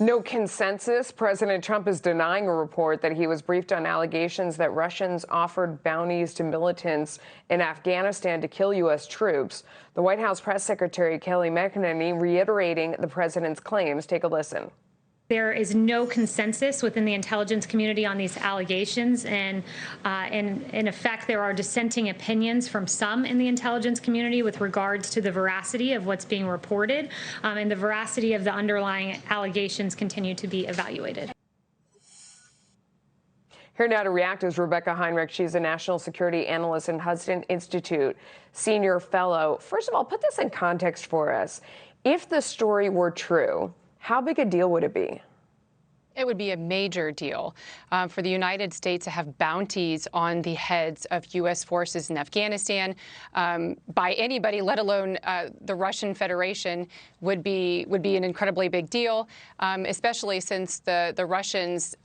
No consensus. President Trump is denying a report that he was briefed on allegations that Russians offered bounties to militants in Afghanistan to kill U.S. troops. The White House press secretary Kelly McEnany reiterating the president's claims. Take a listen. There is no consensus within the intelligence community on these allegations, and in effect, there are dissenting opinions from some in the intelligence community with regards to the veracity of what's being reported, and the veracity of the underlying allegations continue to be evaluated. Here now to react is Rebecca Heinrich. She's a national security analyst and Hudson Institute senior fellow. First of all, put this in context for us. If the story were true, how big a deal would it be? It would be a major deal for the United States to have bounties on the heads of U.S. forces in Afghanistan by anybody, let alone the Russian Federation, would be an incredibly big deal, especially since the Russians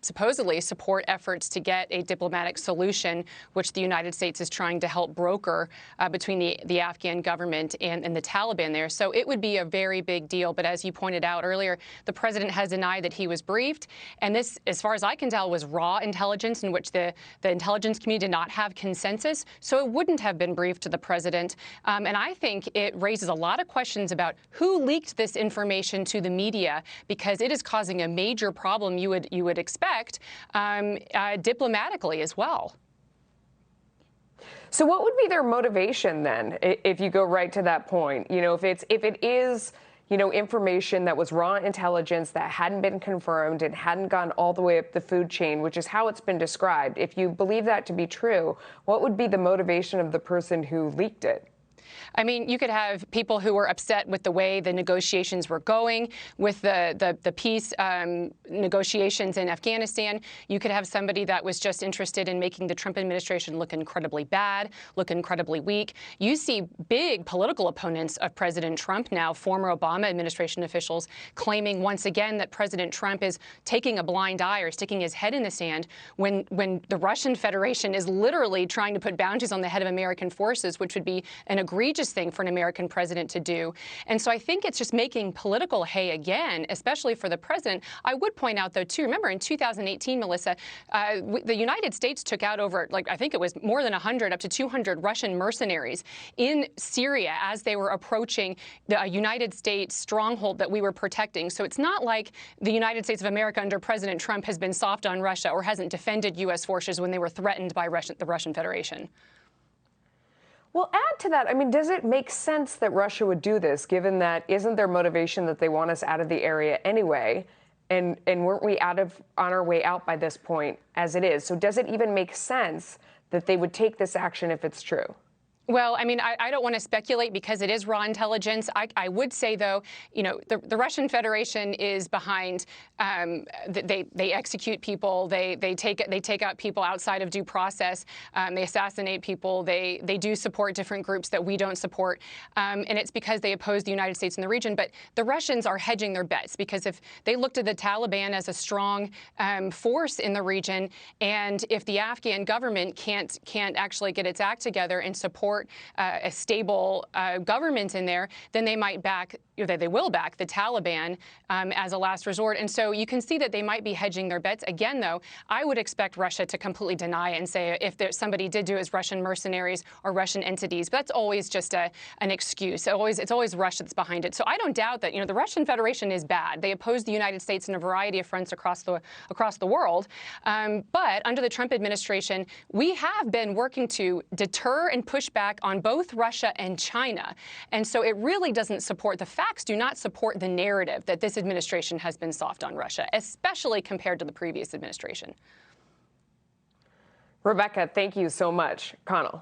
supposedly support efforts to get a diplomatic solution, which the United States is trying to help broker between the Afghan government and the Taliban there. So it would be a very big deal. But as you pointed out earlier, the president has denied that he was briefed. And this, as far as I can tell, was raw intelligence in which the intelligence community did not have consensus. So it wouldn't have been briefed to the president. And I think it raises a lot of questions about who leaked this information to the media, because it is causing a major problem you would expect diplomatically as well. So what would be their motivation then, if you go right to that point? You know, if it is information that was raw intelligence that hadn't been confirmed and hadn't gone all the way up the food chain, which is how it's been described. If you believe that to be true, what would be the motivation of the person who leaked it? I mean, you could have people who were upset with the way the negotiations were going, with the peace negotiations in Afghanistan. You could have somebody that was just interested in making the Trump administration look incredibly bad, look incredibly weak. You see big political opponents of President Trump now, former Obama administration officials, claiming once again that President Trump is taking a blind eye or sticking his head in the sand when the Russian Federation is literally trying to put bounties on the head of American forces, which would be an egregious thing for an American president to do. And so I think it's just making political hay again, especially for the president. I would point out, though, too, remember in 2018, Melissa, the United States took out over, I think it was more than 100, up to 200 Russian mercenaries in Syria as they were approaching the United States stronghold that we were protecting. So it's not like the United States of America under President Trump has been soft on Russia or hasn't defended U.S. forces when they were threatened by the Russian Federation. Well, add to that, I mean, does it make sense that Russia would do this, given that isn't their motivation that they want us out of the area anyway? And weren't we on our way out by this point as it is? So does it even make sense that they would take this action if it's true? Well, I mean, I don't want to speculate because it is raw intelligence. I would say, though, the Russian Federation is behind. They execute people. They take out people outside of due process. They assassinate people. They do support different groups that we don't support, and it's because they oppose the United States in the region. But the Russians are hedging their bets, because if they looked at the Taliban as a strong force in the region, and if the Afghan government can't actually get its act together and support a stable government in there, then they might they will back the Taliban as a last resort. And so you can see that they might be hedging their bets. Again, though, I would expect Russia to completely deny it and say if somebody did do it as Russian mercenaries or Russian entities. But that's always just an excuse. It's always Russia that's behind it. So I don't doubt that the Russian Federation is bad. They oppose the United States in a variety of fronts across the world. But under the Trump administration, we have been working to deter and push back on both Russia and China. And so it really doesn't support, the facts do not support the narrative that this administration has been soft on Russia, especially compared to the previous administration. Rebecca, thank you so much. Connell.